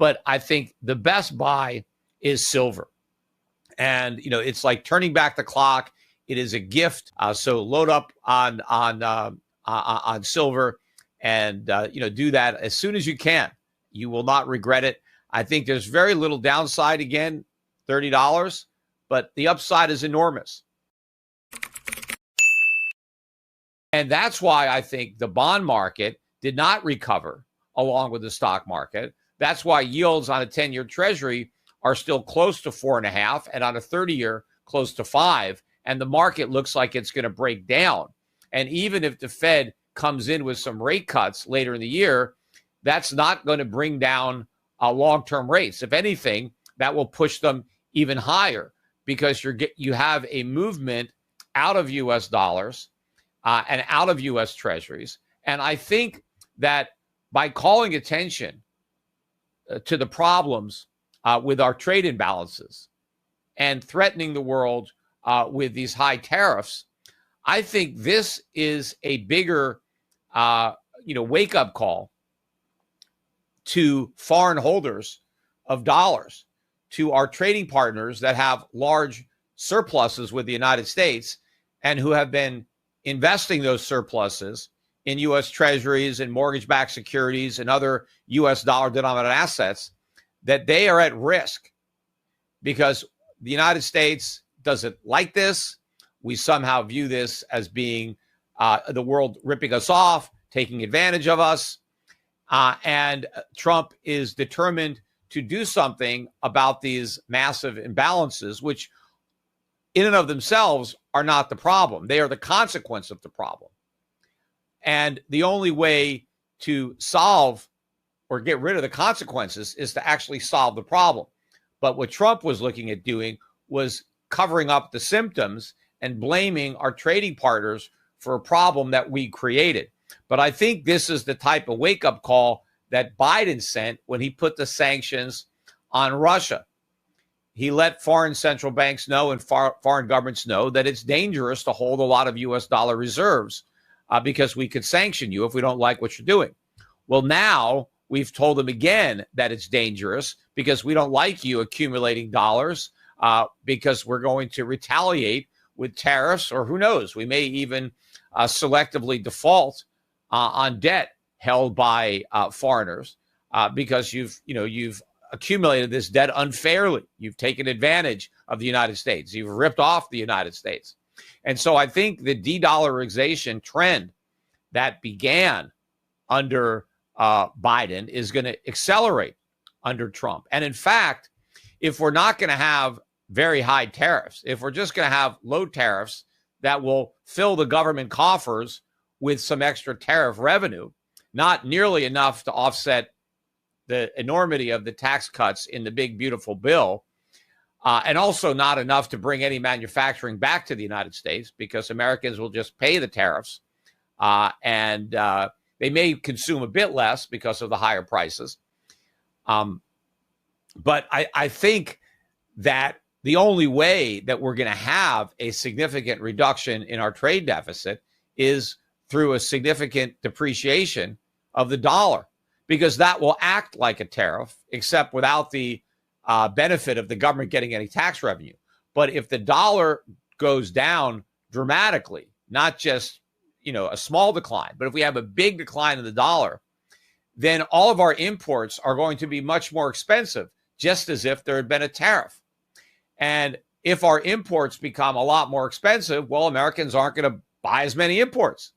But I think the best buy is silver. And, it's like turning back the clock. It is a gift. So load up on silver and, do that as soon as you can. You will not regret it. I think there's very little downside, again, $30, but the upside is enormous. And that's why I think the bond market did not recover along with the stock market. That's why yields on a 10-year treasury are still close to 4.5 and on a 30-year close to 5. And the market looks like it's going to break down. And even if the Fed comes in with some rate cuts later in the year, that's not going to bring down long-term rates. If anything, that will push them even higher because you have a movement out of U.S. dollars and out of U.S. treasuries. And I think that by calling attention to the problems with our trade imbalances and threatening the world with these high tariffs, I think this is a bigger, wake-up call to foreign holders of dollars, to our trading partners that have large surpluses with the United States and who have been investing those surpluses in U.S. treasuries and mortgage-backed securities and other U.S. dollar-denominated assets, that they are at risk because the United States doesn't like this. We somehow view this as being the world ripping us off, taking advantage of us. And Trump is determined to do something about these massive imbalances, which in and of themselves are not the problem. They are the consequence of the problem. And the only way to solve or get rid of the consequences is to actually solve the problem. But what Trump was looking at doing was covering up the symptoms and blaming our trading partners for a problem that we created. But I think this is the type of wake-up call that Biden sent when he put the sanctions on Russia. He let foreign central banks know and foreign governments know that it's dangerous to hold a lot of U.S. dollar reserves because we could sanction you if we don't like what you're doing. Well, now we've told them again that it's dangerous because we don't like you accumulating dollars because we're going to retaliate with tariffs, or who knows, we may even selectively default on debt held by foreigners because you've accumulated this debt unfairly. You've taken advantage of the United States. You've ripped off the United States. And so I think the de-dollarization trend that began under Biden is going to accelerate under Trump. And in fact, if we're not going to have very high tariffs, if we're just going to have low tariffs that will fill the government coffers with some extra tariff revenue, not nearly enough to offset the enormity of the tax cuts in the big, beautiful bill, and also not enough to bring any manufacturing back to the United States because Americans will just pay the tariffs and they may consume a bit less because of the higher prices. But I think that the only way that we're going to have a significant reduction in our trade deficit is through a significant depreciation of the dollar, because that will act like a tariff, except without the benefit of the government getting any tax revenue. But if the dollar goes down dramatically, not just, a small decline, but if we have a big decline in the dollar, then all of our imports are going to be much more expensive, just as if there had been a tariff. And if our imports become a lot more expensive, well, Americans aren't going to buy as many imports.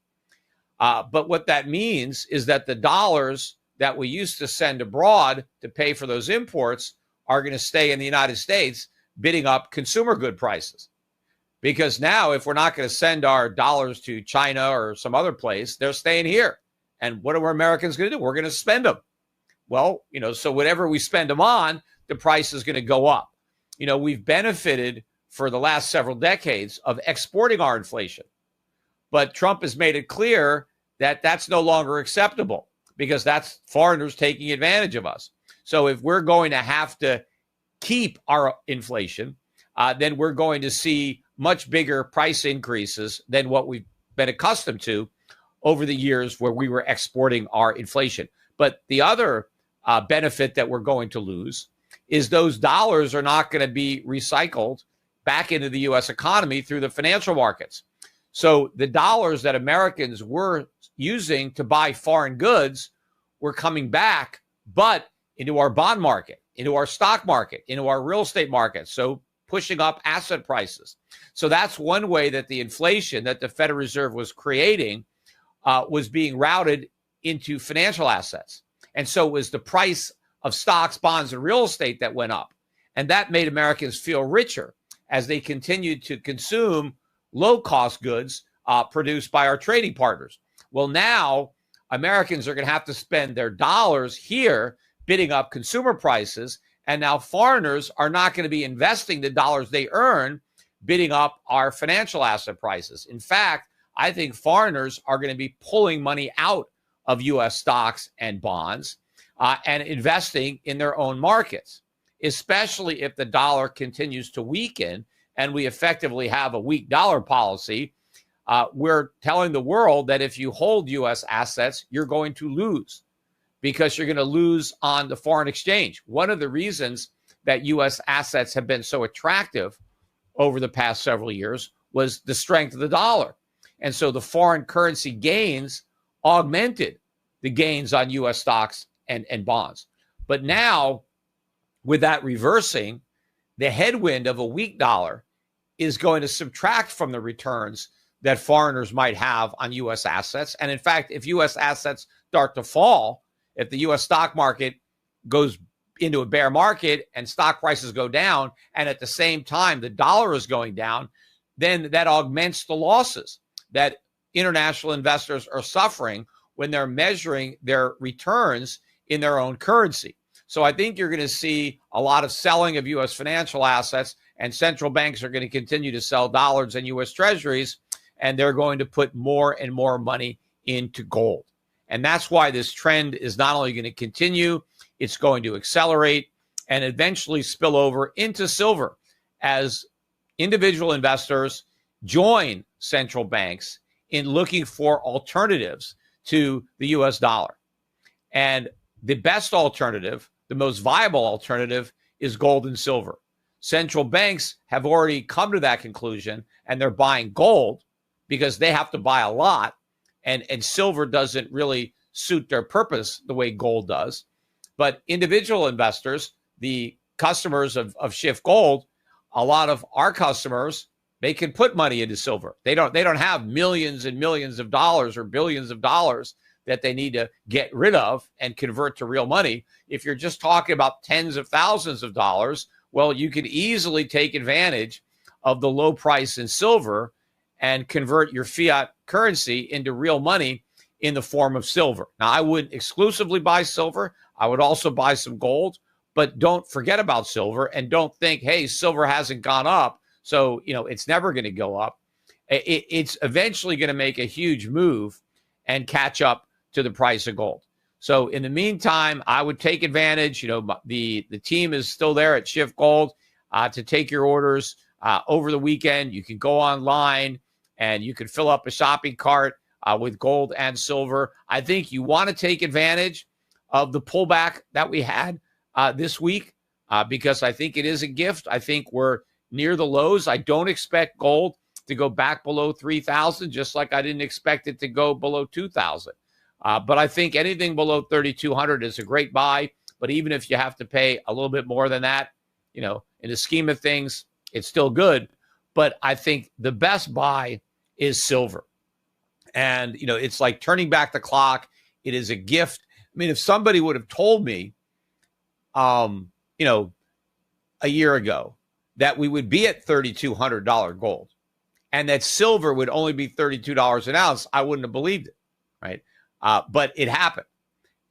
But what that means is that the dollars that we used to send abroad to pay for those imports are going to stay in the United States, bidding up consumer good prices. Because now, if we're not going to send our dollars to China or some other place, they're staying here. And what are Americans going to do? We're going to spend them. Well, so whatever we spend them on, the price is going to go up. We've benefited for the last several decades of exporting our inflation. But Trump has made it clear that that's no longer acceptable because that's foreigners taking advantage of us. So if we're going to have to keep our inflation, then we're going to see much bigger price increases than what we've been accustomed to over the years where we were exporting our inflation. But the other benefit that we're going to lose is those dollars are not going to be recycled back into the U.S. economy through the financial markets. So the dollars that Americans were using to buy foreign goods were coming back, but into our bond market, into our stock market, into our real estate market. So pushing up asset prices. So that's one way that the inflation that the Federal Reserve was creating was being routed into financial assets. And so it was the price of stocks, bonds, and real estate that went up. And that made Americans feel richer as they continued to consume low-cost goods produced by our trading partners. Well, now Americans are going to have to spend their dollars here bidding up consumer prices, and now foreigners are not going to be investing the dollars they earn bidding up our financial asset prices. In fact, I think foreigners are going to be pulling money out of U.S. stocks and bonds and investing in their own markets, especially if the dollar continues to weaken and we effectively have a weak dollar policy. We're telling the world that if you hold U.S. assets, you're going to lose because you're going to lose on the foreign exchange. One of the reasons that U.S. assets have been so attractive over the past several years was the strength of the dollar. And so the foreign currency gains augmented the gains on U.S. stocks and bonds. But now, with that reversing, the headwind of a weak dollar is going to subtract from the returns that foreigners might have on U.S. assets. And in fact, if U.S. assets start to fall, if the U.S. stock market goes into a bear market and stock prices go down, and at the same time the dollar is going down, then that augments the losses that international investors are suffering when they're measuring their returns in their own currency. So I think you're going to see a lot of selling of U.S. financial assets, and central banks are going to continue to sell dollars and U.S. treasuries, and they're going to put more and more money into gold. And that's why this trend is not only going to continue, it's going to accelerate and eventually spill over into silver as individual investors join central banks in looking for alternatives to the U.S. dollar. And the best alternative, the most viable alternative, is gold and silver. Central banks have already come to that conclusion, and they're buying gold because they have to buy a lot, and silver doesn't really suit their purpose the way gold does. But individual investors, the customers of Schiff Gold, a lot of our customers, they can put money into silver. They don't have millions and millions of dollars or billions of dollars that they need to get rid of and convert to real money. If you're just talking about tens of thousands of dollars, well, you could easily take advantage of the low price in silver and convert your fiat currency into real money in the form of silver. Now, I wouldn't exclusively buy silver. I would also buy some gold, but don't forget about silver and don't think, hey, silver hasn't gone up, so it's never going to go up. It's eventually going to make a huge move and catch up to the price of gold. So in the meantime, I would take advantage. The team is still there at Schiff Gold to take your orders over the weekend. You can go online and you can fill up a shopping cart with gold and silver. I think you want to take advantage of the pullback that we had this week because I think it is a gift. I think we're near the lows. I don't expect gold to go back below 3,000, just like I didn't expect it to go below 2,000. But I think anything below 3,200 is a great buy. But even if you have to pay a little bit more than that, in the scheme of things, it's still good. But I think the best buy is silver. And, it's like turning back the clock. It is a gift. I mean, if somebody would have told me, a year ago that we would be at $3,200 gold and that silver would only be $32 an ounce, I wouldn't have believed it, right? But it happened.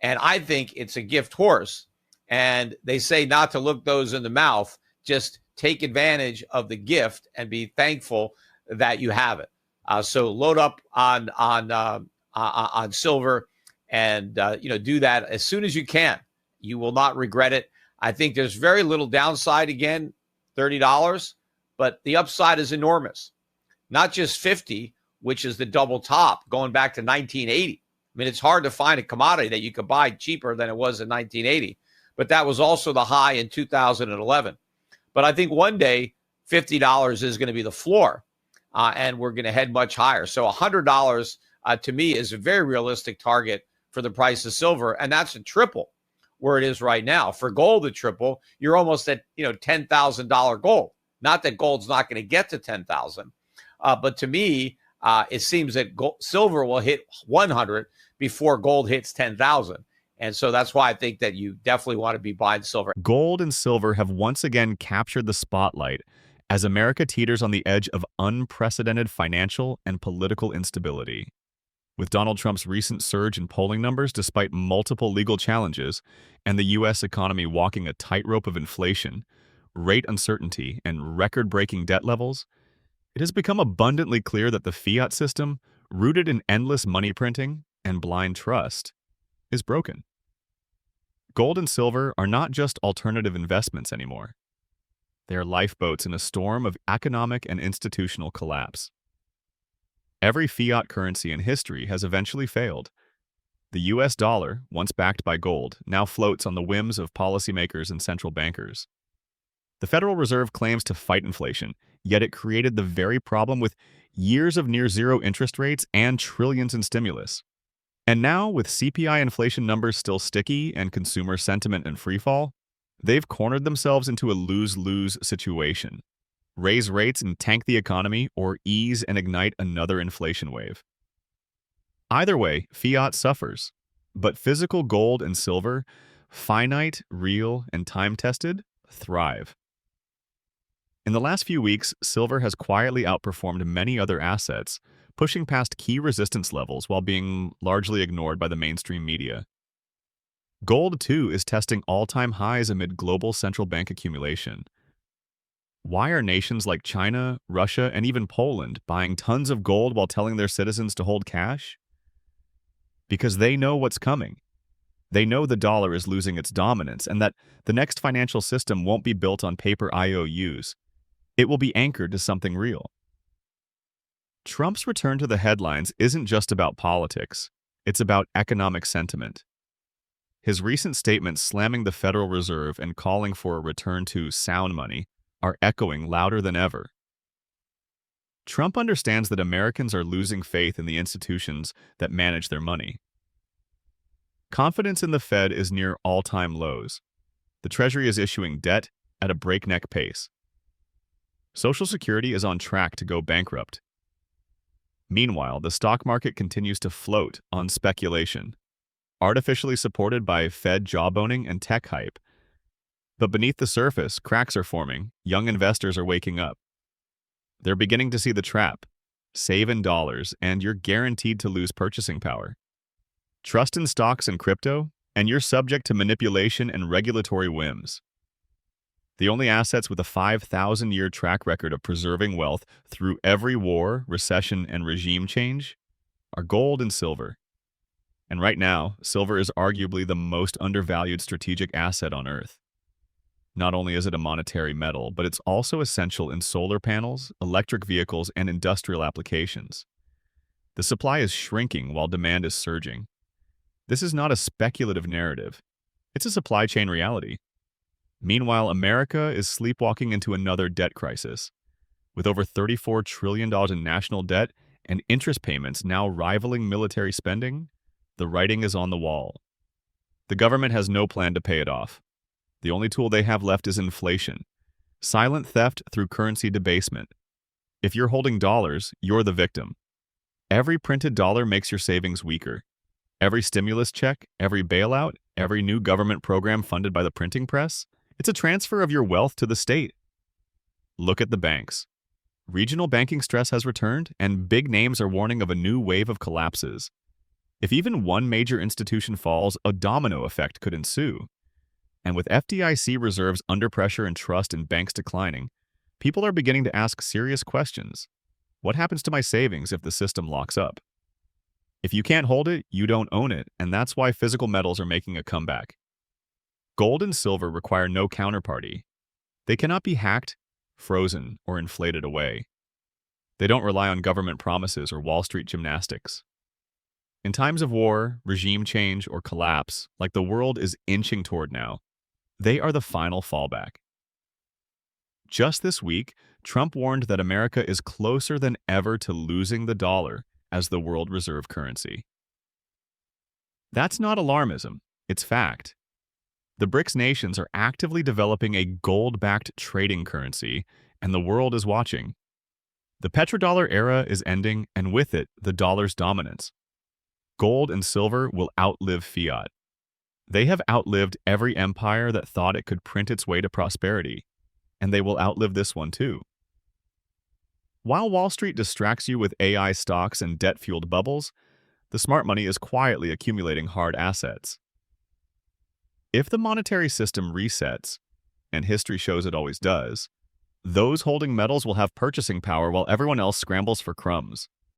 And I think it's a gift horse. And they say not to look those in the mouth, just take advantage of the gift and be thankful that you have it. So load up on silver and, do that as soon as you can. You will not regret it. I think there's very little downside, again, $30, but the upside is enormous. Not just 50, which is the double top going back to 1980. mean, it's hard to find a commodity that you could buy cheaper than it was in 1980, but that was also the high in 2011. But I think one day $50 is going to be the floor, and we're going to head much higher. So $100 to me is a very realistic target for the price of silver, and that's a triple where it is right now. For gold to triple, you're almost at $10,000 gold. Not that gold's not going to get to 10,000, but to me, it seems that silver will hit 100 before gold hits 10,000. And so that's why I think that you definitely want to be buying silver. Gold and silver have once again captured the spotlight as America teeters on the edge of unprecedented financial and political instability. With Donald Trump's recent surge in polling numbers despite multiple legal challenges and the U.S. economy walking a tightrope of inflation, rate uncertainty, and record-breaking debt levels, it has become abundantly clear that the fiat system, rooted in endless money printing and blind trust, is broken. Gold and silver are not just alternative investments anymore. They are lifeboats in a storm of economic and institutional collapse. Every fiat currency in history has eventually failed. The US dollar, once backed by gold, now floats on the whims of policymakers and central bankers. The Federal Reserve claims to fight inflation, yet it created the very problem with years of near-zero interest rates and trillions in stimulus. And now, with CPI inflation numbers still sticky and consumer sentiment in freefall, they've cornered themselves into a lose-lose situation. Raise rates and tank the economy, or ease and ignite another inflation wave. Either way, fiat suffers, but physical gold and silver, finite, real, and time-tested, thrive. In the last few weeks, silver has quietly outperformed many other assets, pushing past key resistance levels while being largely ignored by the mainstream media. Gold, too, is testing all-time highs amid global central bank accumulation. Why are nations like China, Russia, and even Poland buying tons of gold while telling their citizens to hold cash? Because they know what's coming. They know the dollar is losing its dominance and that the next financial system won't be built on paper IOUs. It will be anchored to something real. Trump's return to the headlines isn't just about politics. It's about economic sentiment. His recent statements slamming the Federal Reserve and calling for a return to sound money are echoing louder than ever. Trump understands that Americans are losing faith in the institutions that manage their money. Confidence in the Fed is near all-time lows. The Treasury is issuing debt at a breakneck pace. Social Security is on track to go bankrupt. Meanwhile, the stock market continues to float on speculation, artificially supported by Fed jawboning and tech hype. But beneath the surface, cracks are forming, young investors are waking up. They're beginning to see the trap. Save in dollars, and you're guaranteed to lose purchasing power. Trust in stocks and crypto, and you're subject to manipulation and regulatory whims. The only assets with a 5,000-year track record of preserving wealth through every war, recession, and regime change are gold and silver. And right now, silver is arguably the most undervalued strategic asset on Earth. Not only is it a monetary metal, but it's also essential in solar panels, electric vehicles, and industrial applications. The supply is shrinking while demand is surging. This is not a speculative narrative. It's a supply chain reality. Meanwhile, America is sleepwalking into another debt crisis. With over $34 trillion in national debt and interest payments now rivaling military spending, the writing is on the wall. The government has no plan to pay it off. The only tool they have left is inflation. Silent theft through currency debasement. If you're holding dollars, you're the victim. Every printed dollar makes your savings weaker. Every stimulus check, every bailout, every new government program funded by the printing press, it's a transfer of your wealth to the state. Look at the banks. Regional banking stress has returned, and big names are warning of a new wave of collapses. If even one major institution falls, a domino effect could ensue. And with FDIC reserves under pressure and trust in banks declining, people are beginning to ask serious questions. What happens to my savings if the system locks up? If you can't hold it, you don't own it, and that's why physical metals are making a comeback. Gold and silver require no counterparty. They cannot be hacked, frozen, or inflated away. They don't rely on government promises or Wall Street gymnastics. In times of war, regime change, or collapse, like the world is inching toward now, they are the final fallback. Just this week, Trump warned that America is closer than ever to losing the dollar as the world reserve currency. That's not alarmism, it's fact. The BRICS nations are actively developing a gold-backed trading currency, and the world is watching. The petrodollar era is ending, and with it, the dollar's dominance. Gold and silver will outlive fiat. They have outlived every empire that thought it could print its way to prosperity, and they will outlive this one too. While Wall Street distracts you with AI stocks and debt-fueled bubbles, the smart money is quietly accumulating hard assets. If the monetary system resets, and history shows it always does, those holding metals will have purchasing power while everyone else scrambles for crumbs.